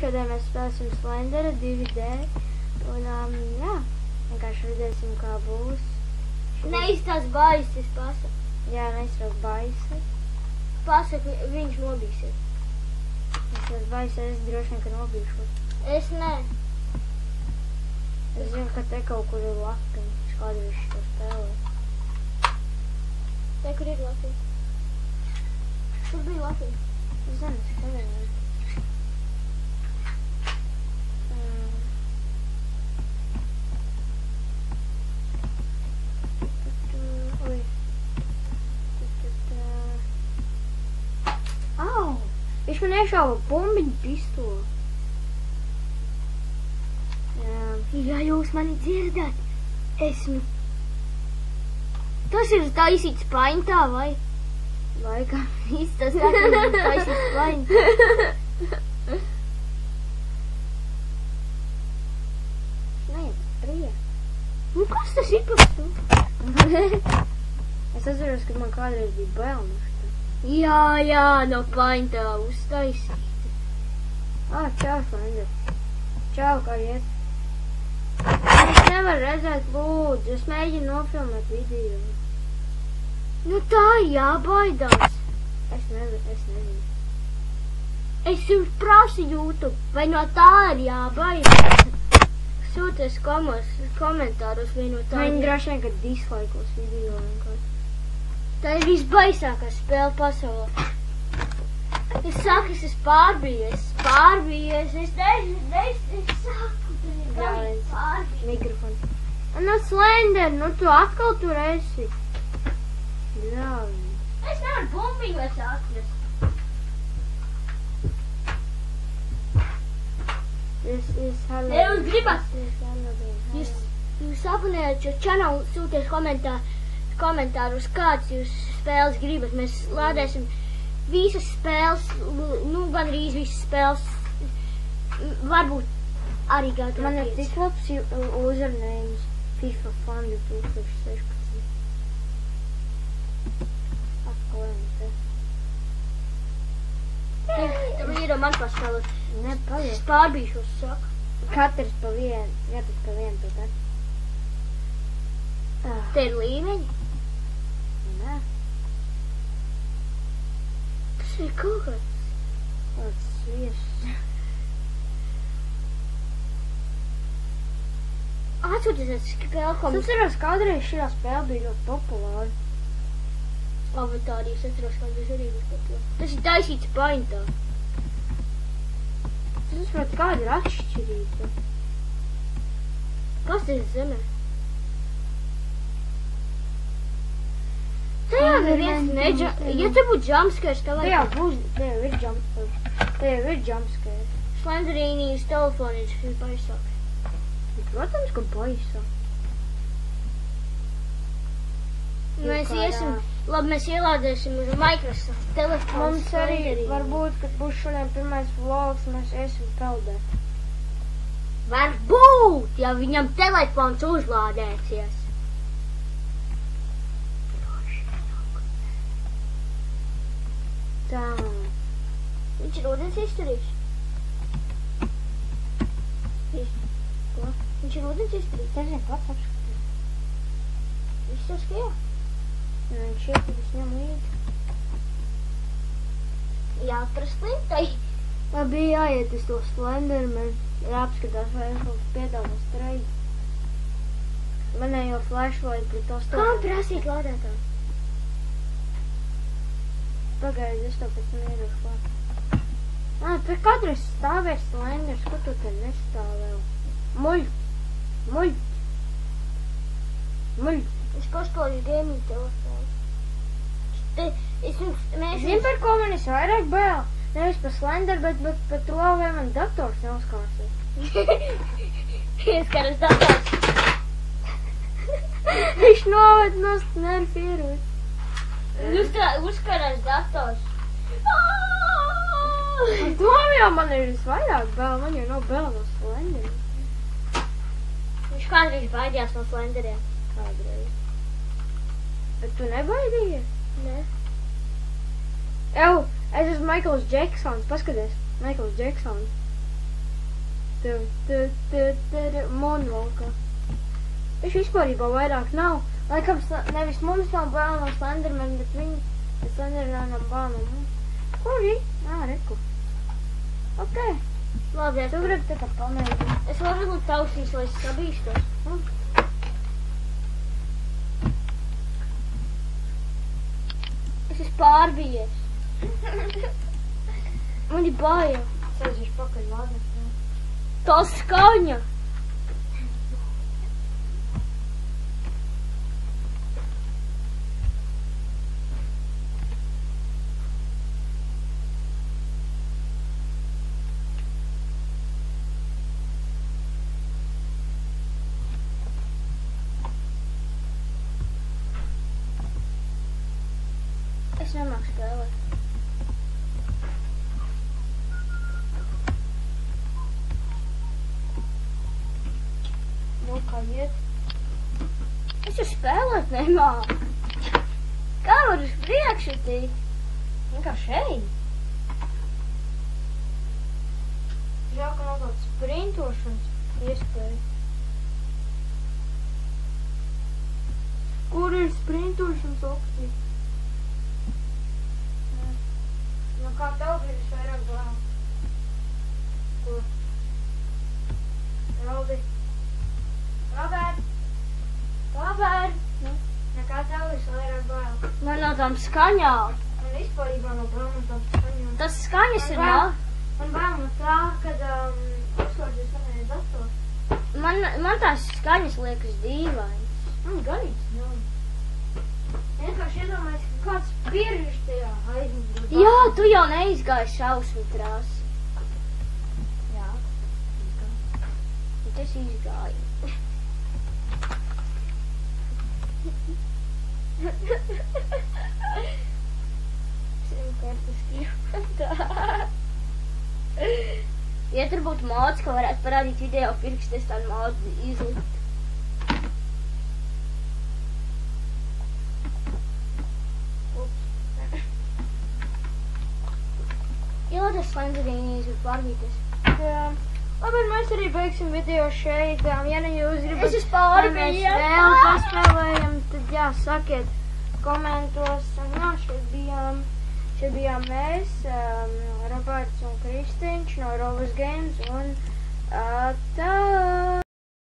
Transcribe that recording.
šodien mēs spēlēsim Slendera 2D. Un, jā, vienkārši redzēsim, kā būs. Neizstās baisi, es pasaku. Jā, neizstās baisi. Pasaku, viņš nobīsies. Es baisi, es droši vien, ka nobīšos. Es ne. Es zinu, ka te kaut kur ir lapiņi. Es kādreiz šo spēlēju. Te, kur ir lapiņi? Kur bija lapiņi? Es zinu, es nevienu. Au! Viņš man iešāva bumbiņu pistoli. Ja jūs mani dzirdat, Tas ir taisīts paintā, vai? Laikam viss tas ir taisīts paintā. Neiet, prija. Nu, kas tas ir par to? Es atceros, ka man kādreiz bija bēlnušta. Jā, no paintā uztaisīt. Čau, Slender. Čau, kā iet? Es nevaru redzēt, lūdzu. Es mēģinu nofilmēt video. Nu tā jābaidās. Es nezinu. Es jums prasu YouTube, vai no tā ir jābaidās? Sūties komentāros, vai no tā Viņi droši vien, ka dislaikos video vienkārši. Tā ir visbaisākā spēle pasaulē. Es saku, es esmu pārbījies. Es saku, Jā, mikrofons. Nu, Slender, nu tu atkal tur esi. Jā. Es nevaru bumbiņu vairs atrast. Ja jūs gribat, jūs abonējat šo channelu, sūties komentārus, kāds jūs spēles gribat. Mēs lādēsim visas spēles, nu, gandrīz visas spēles, varbūt arī gatavi. Man ir tik labs uzrunējums FIFA Fan 2016. Atklājam te. Tev ir man paspēlēt. Ne, paliek. Es pārbīšos, saka. Katrs pa vienu, katrs pa vienu pa te. Te ir līmeņi. Nē. Tas ir kaut kāds. Tāds sviests. Atsūties spēle, ko Es atceros, kādreiz šī spēle bija ļoti populāra. Avatārijas atceros, kādreiz arī bija populāra. Tas ir taisīts paintā. Es saprotu, kāda ir atšķirība. Kas tas ir zemē? Tajā neviens neģa... Ja te būtu jumpscares, tā Te jau būs, te jau ir jumpscares. Slenderīnijas telefoni ir baisāk. Protams, ka baisāk. Mēs ielādēsim uz Microsoft telefonu. Mums arī varbūt, kad būs šodien pirmais vlogs, mēs iesim peldēt. Varbūt, ja viņam telefons uzlādēsies. Tā. Viņš ir ūdens izturīgs. Ko? Viņš ir ūdens izturīgs. Es zinu, pats apskatīt. Viss tas, ka jā. Viņš iet, tad es ņem līdzi. Jāatrast lintai. Labi, jāiet uz to Slenderman. Jāapskatās, vai viņš mums piedāvā streidu. Manējo flashlight pret to stāvu. Kā prasīt lādētā? Pagaidi, es to pēc mieru klāt. Te katreiz stāvēs Slenders, ko tu te nestāvēl? Muļ. Es paspēlēju gaming telefonu. Zini, par ko man es vairāk bail? Nevis par Slender, bet par to, vai man dators neuzkārsies. Ieskaras dators. Viņš noved nost nerf ieroci. Uzkarās dators. Ar to jau man ir visvairāk bail, man jau nav bail no Slendera. Viņš kādreiz baidījās no Slenderiem. Kādreiz. Bet tu nebaidījies? Nē. Es esmu Michaels Jacksons, paskaties. Michaels Jacksons. Moonwalkā. Viņš vispārībā vairāk nav. Laikam nevis mums nav bēl no Slenderman, bet viņi Slendermanam bēl no mums. Kuri? Reku. Ok. Labi, Tu gribi tā kā pamēģini. es varu varbūt tausīs, lai es sabīstos. Es esmu pārbijies. Man ir bail. Sēdzīšu pakaļ vādēt. Tā skaņa. Es nemāku spēlēt. Nu, kā iet? Es jau spēlēt nemāku. Kā var uz priekšu tikt? Kā šeit? Žēl, ka nav tāds sprintošanas iespēja. Kur ir sprintošanas opcija? Nu, kā tev gribas vairāk vēl? Kur? Robert? Nekā tev ir vairāk vēl? Man no tām skaņām. Man vispārībā no vēl no tām skaņām. Tas skaņas ir nav. Man vēl no tā, kad uzslēdzies manējais dators. Man tās skaņas liekas dīvainas. Man ganīts nav. Vienkārši iedomājies, ka kāds pieržis tajā aizmugurē. Jā, tu jau neizgāji šausmu trasi. Jā. Bet es izgāju. Ja tur būtu mods, ka varētu parādīt video pirkstu, es tādu modu izlikt. Jo tas Slenderīnijas var pārvīties. Jā. Labi, mēs arī beigsim video šeit. Ja nu jūs gribat, Es esmu pārbijies. lai mēs vēl paspēlējam, tad jā, sakiet komentos. Un jā, šeit bijām mēs, Roberts un Kristiņš no Rovas Games un tā.